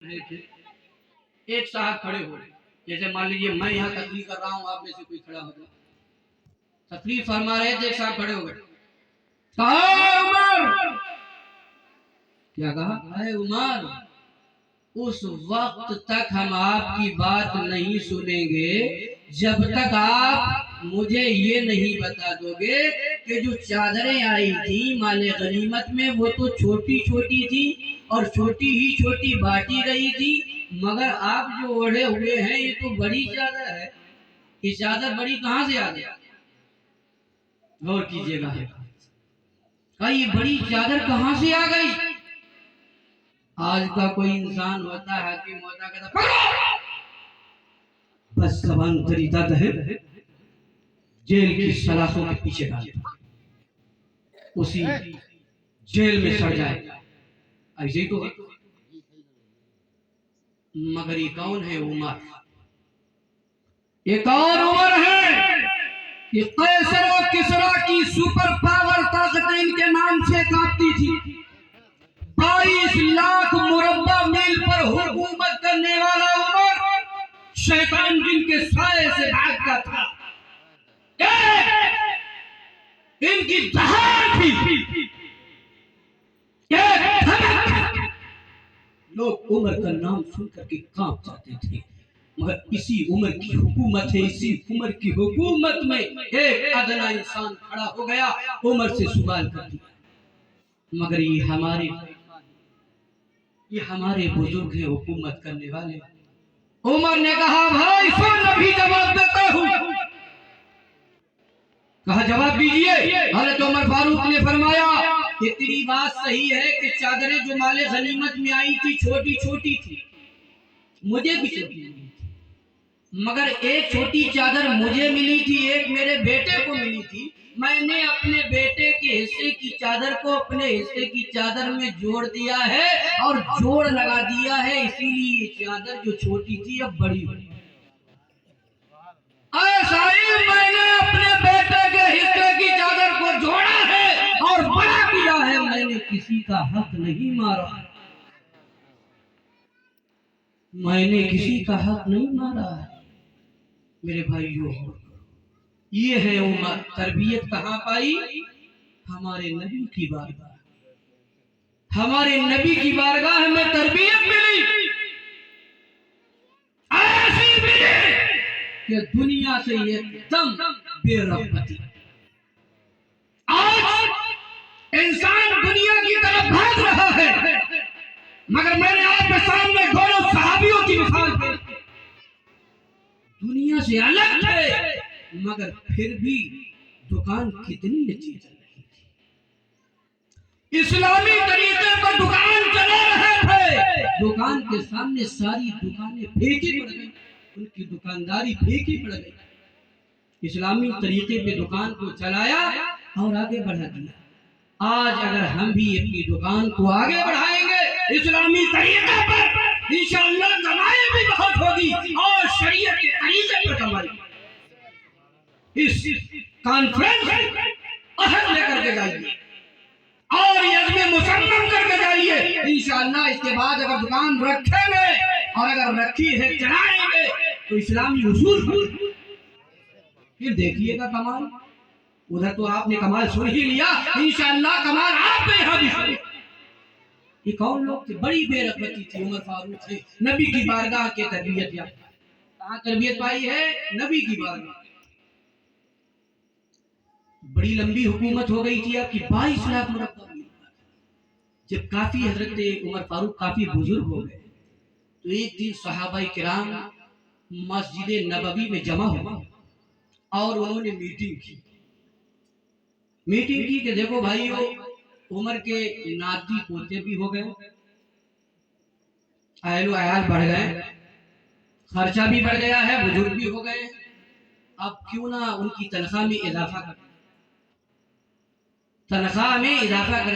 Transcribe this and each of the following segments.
रहे थे, एक साहब खड़े हो गए। जैसे मान लीजिए मैं यहाँ तकरीर कर रहा हूँ, आप में से कोई खड़ा हो जाए, तकरीर फरमा रहे थे, एक साहब खड़े हो गए, कहा उमर, क्या कहा है उमर, उस वक्त तक हम आपकी बात नहीं सुनेंगे जब तक आप मुझे ये नहीं बता दोगे कि जो चादरें आई थी माले गनीमत में वो तो छोटी छोटी थी और छोटी ही छोटी बांटी गई थी, मगर आप जो ओढ़े हुए हैं ये तो बड़ी चादर है। ये चादर बड़ी कहाँ से आ गई? गौर कीजिएगा, ये बड़ी चादर कहाँ से आ गई? आज का कोई इंसान होता है, हाकिम होता, कहता बस जबान तरीका है, जेल की सलाखों के पीछे डाल, उसी जेल में सड़ जाए, ऐसे ही तो। मगर ये कौन है उमर? एक और उमर है, ये कैसर और किसरा की सुपर पावर ताकतें इनके नाम से कांपती थी। 22 लाख मुरब्बा मील पर हुकूमत करने वाला उमर शैतान जिनके साए से भागता था। इनकी दहाड़ थी, लोग उमर का नाम सुन करके कांप जाते थे। मगर इसी उमर की हुकूमत है, इसी उमर की हुकूमत में एक अदना इंसान खड़ा हो गया, उमर से सवाल कर दिया। मगर ये हमारे बुजुर्ग हैं हुकूमत करने वाले। उमर ने कहा भाई सुन, अभी जवाब देता हूँ। कहा जवाब दीजिए। हज़रत उमर फारूक ने फरमाया कि तेरी बात सही है कि चादरें जो माले गनीमत में आई थी छोटी छोटी थी, मुझे भी छोटी मिली थी, मगर एक छोटी चादर मुझे मिली थी, एक मेरे बेटे को मिली थी। मैंने अपने बेटे के हिस्से की चादर को अपने हिस्से की चादर में जोड़ दिया है और जोड़ लगा दिया है, इसीलिए ये चादर जो छोटी थी अब बड़ी हो गई। ऐसा ही मैंने अपने बेटे के हिस्से की चादर को जोड़ा है और बड़ा किया है, मैंने किसी का हक नहीं मारा, मैंने किसी का हक नहीं मारा है। मेरे भाइयों, ये है उमर। तरबियत कहाँ पाई? हमारे नबी की बारगाह, हमारे नबी की बारगाह में तरबियत मिली, ऐसी मिली कि दुनिया से एकदम बेरहमती। आज इंसान दुनिया की तरफ भाग रहा है, मगर मैंने आपके सामने दोनों सहाबियों की मिसाल पेश की। दुनिया से अलग थे, मगर फिर भी दुकान कितनी अच्छी चल रही थी, इस्लामी तरीके पर दुकान चला रहे थे। दुकान के सामने सारी दुकानें फीकी पड़ गई, उनकी दुकानदारी फीकी पड़ गई। इस्लामी तरीके पे दुकान को चलाया और आगे बढ़ा दिया। आज अगर हम भी अपनी दुकान को आगे बढ़ाएंगे इस्लामी तरीके पर, इंशाअल्लाह कमाई भी बहुत होगी और शरीयत के तरीके पर कमाई। इस कॉन्फ्रेंस अहद लेकर के जाइए और यज्ञ मुसम्मम करके जाइए, इंशाअल्लाह इसके बाद अगर दुकान रखेंगे और अगर रखी है चलाएंगे तो इस्लामी उसूल, फिर देखिएगा कमाल। उधर तो आपने कमाल सुन ही लिया, इंशाअल्लाह कमाल आप यहाँ भी सुनिए। ये कौन लोग थे? बड़ी बेरहमती थी उमर फारूक से। नबी की बारगाह के तरबियत, कहाँ तरबियत पाई है? नबी की बारगाह। बड़ी लंबी हुकूमत हो गई थी आपकी, 22 लाख मुरब्बा मील। जब काफी हजरत उमर फारूक काफी बुजुर्ग हो गए तो एक दिन सहाबाई किराम मस्जिद नबवी में जमा हुआ और उन्होंने मीटिंग की कि देखो भाइयों, उमर के नाती पोते भी हो गए, अहलो अयाल बढ़ गए, खर्चा भी बढ़ गया है, बुजुर्ग भी हो गए, अब क्यों ना उनकी तनख्वाह में इजाफा कर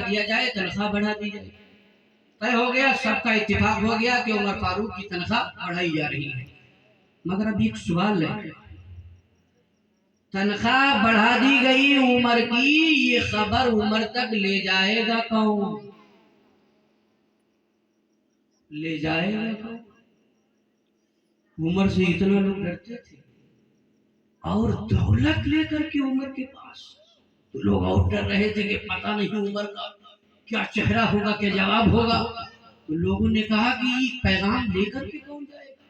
दिया जाए, तनख्वाह बढ़ा दी जाए। तय हो गया, सबका इत्तेफाक हो गया कि उमर फारूक की तनख्वाह बढ़ाई जा रही है। मगर अब एक सवाल है, तनख्वाह बढ़ा दी गई उमर की, ये खबर उमर तक ले जाएगा कौन? ले जाएगा कौन? उमर से इतना लोग डरते थे, और दौलत लेकर के उमर के पास तो लोग और डर रहे थे कि पता नहीं उमर का क्या चेहरा होगा, क्या जवाब होगा। तो लोगों ने कहा कि ये पैगाम लेकर के कौन जाएगा,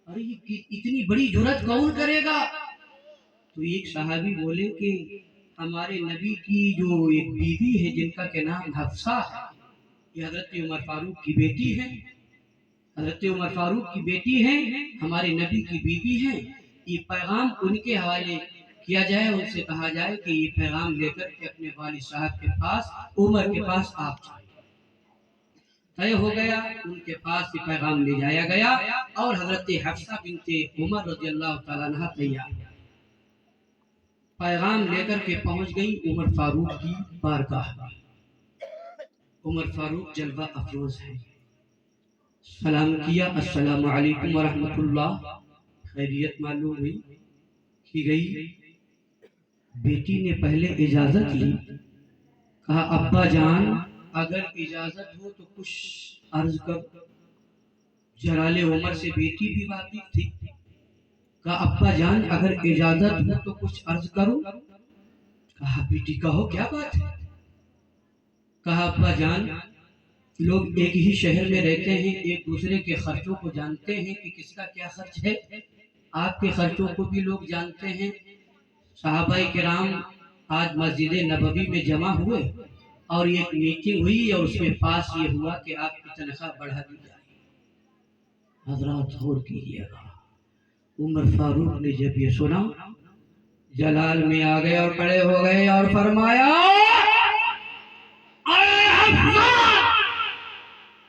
अरे ये इतनी बड़ी जुर्रत कौन करेगा। तो एक सहाबी बोले कि हमारे नबी की जो एक बीवी है जिनका के नाम हफ्सा है, ये हजरत उमर फारूक की बेटी है, हजरत उमर फारूक की बेटी है, हमारे नबी की बीवी है, ये पैगाम उनके हवाले किया जाए, उनसे कहा जाए कि ये पैगाम लेकर के अपने वालिद साहब के पास, उमर के पास आप जाए। तय हो गया, उनके पास ये पैगाम ले जाया गया और हजरत हफ्सा बिनते उमर रज़ियल्लाहु तआला अन्हा तैयार पैगाम लेकर के पहुंच गई उमर फारूक की बारगाह। उमर फारूक जलवा अफरोज है, सलाम किया, अस्सलामु अलैकुम व रहमतुल्लाह, खैरियत मालूम हुई की गई। बेटी ने पहले इजाजत ली, कहा अब्बा जान अगर इजाजत हो तो कुछ अर्ज कर। जलाले उमर से बेटी भी वाकिफ थी, कहा अब्बा जान अगर इजाजत हो तो कुछ अर्ज करो। कहा बेटी कहो क्या बात है। कहा अब्बा जान लोग एक ही शहर में रहते हैं, एक दूसरे के खर्चों को जानते हैं कि किसका क्या खर्च है, आपके खर्चों को भी लोग जानते हैं। सहाबाए किराम आज मस्जिद नबवी में जमा हुए और एक मीटिंग हुई और उसमें पास ये हुआ कि आपकी तनख्वाह बढ़ा दी जाए। हजरात गौर कीजिएगा, उमर फारूक ने जब ये सुना जलाल में आ गए और खड़े हो गए और फरमाया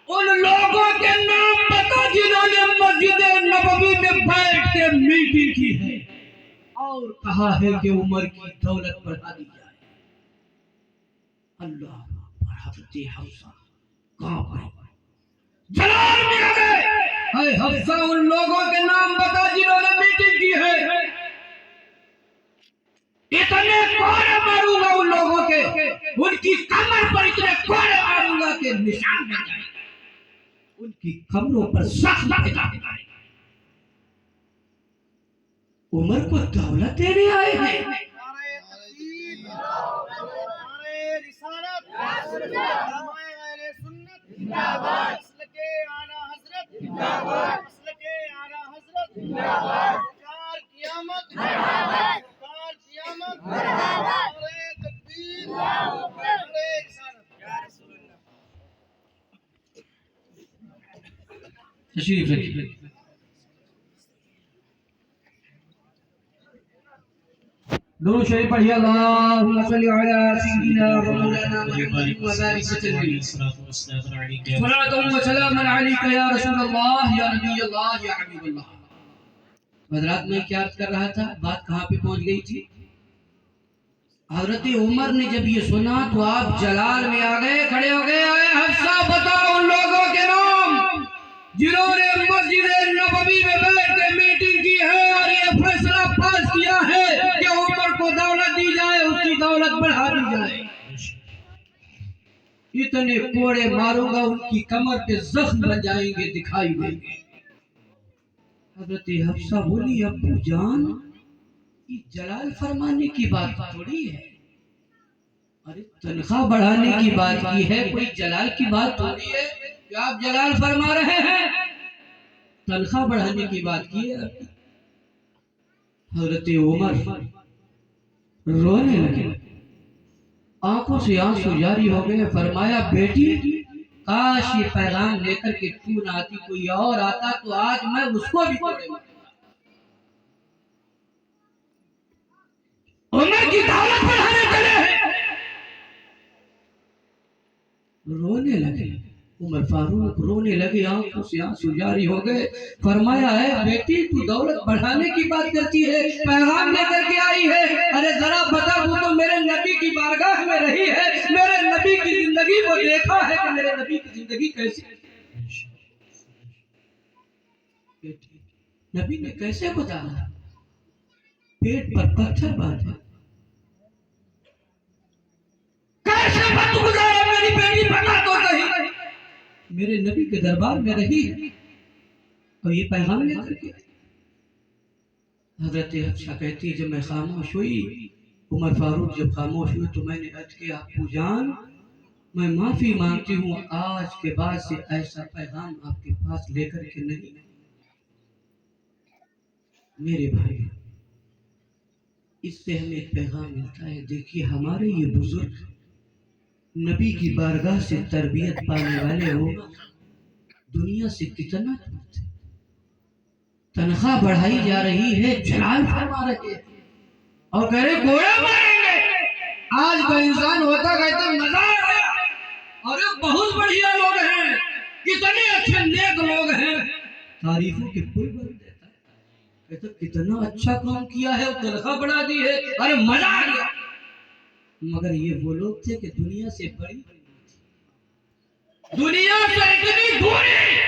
उन लोगों के नाम बता जिन्होंने मस्जिद नबवी में बैठ के मीटिंग की है और कहा है कि उमर की दौलत बढ़ा दी जाए। अल्लाह अकबर। हज़रत हफ्सा कहां पर जलाल में आ गए। हफ्सा उन लोगों के नाम बता जिन्होंने मीटिंग की है, इतने कोड़े मारूंगा उन लोगों के, उनकी कमर पर इतने कोड़े मारूंगा कि निशान बन जाएगा, उनकी कमरों पर सख्त लगाएगा। उमर को दौलत देने आए हैं। तशरीफ रखिए। दुरूद शरीफ पढ़िए। अल्लाहुम्मा सल्ली अला सय्यिदिना व मौलाना मुहम्मद व बारिक वसल्लिम। सलातु व सलामुन अलैका या रसूल अल्लाह या नबी अल्लाह या हबीब अल्लाह। हजरत मैं क्या अर्ज कर रहा था, बात कहाँ पे पहुंच गई थी। हजरत उमर ने जब ये सुना तो आप जलाल में आ गए, खड़े हो गए। आए हफ्सा बताओ उन लोगों के नाम जिन्होंने मस्जिद नबवी में बैठ के मीटिंग की है और ये फैसला पास किया है कि उमर को दौलत दी जाए, उसकी दौलत बढ़ा दी जाए। इतने कोड़े मारूंगा उनकी कमर पे जख्म बन जाएंगे, दिखाई देंगे। हजरत हफ्सा बोली अब्बू जान ये जलाल फरमाने की बात थोड़ी है, अरे तनख्वाह बढ़ाने की बात की है, कोई जलाल की बात थोड़ी है कि आप जलाल फरमा रहे हैं, तनख्वाह बढ़ाने की बात की है। हजरत उमर रोने लगे, आंखों से आंसू जारी हो गए। फरमाया बेटी काश ये पैगाम लेकर के तू ना आती, कोई और आता तो आज मैं उसको भी उमर की दौलत बढ़ाने चले हैं। रोने लगे, उमर फारूक रोने लगे, आंखों से आंसू जारी हो गए। फरमाया है बेटी तू दौलत बढ़ाने की बात करती है, पैगाम लेकर के आई है, अरे जरा बता तू तो मेरे नबी की बारगाह में रही है, मेरे नबी की जिंदगी को देखा है कि मेरे नबी की जिंदगी कैसी, नबी ने कैसे बताया, पेट पर पत्थर बांधा, कैसे वक्त गुजारा मेरी बेटी बता तो सही। मेरे नबी के दरबार में रही और ये पैगाम लेकर के हजरत हफ्सा कहती है, जब मैं खामोश हुई, उमर फारूक जब खामोश हुए तो मैंने अर्ज किया, आपू जान मैं माफी मांगती हूँ, आज के बाद से ऐसा पैगाम आपके पास लेकर के नहीं। मेरे भाई, इससे हमें एक पैगाम मिलता है। देखिए हमारे ये बुजुर्ग नबी की बारगाह से तरबियत पाने वाले हो, दुनिया से कितना दूर थे। तनख्वाह बढ़ाई जा रही है, जलाल फरमा रहे और कह रहे कोड़ा मारेंगे। आज का इंसान होता कहते मजा आ गया, और ये बहुत बढ़िया लोग हैं, कितने अच्छे नेक लोग हैं, तारीफों के पुल बन देता है, कहते कितना अच्छा काम किया है, तनख्वाह बढ़ा दी है, अरे मजा आ गया। मगर ये वो लोग थे कि दुनिया से बड़ी, दुनिया से इतनी दूरी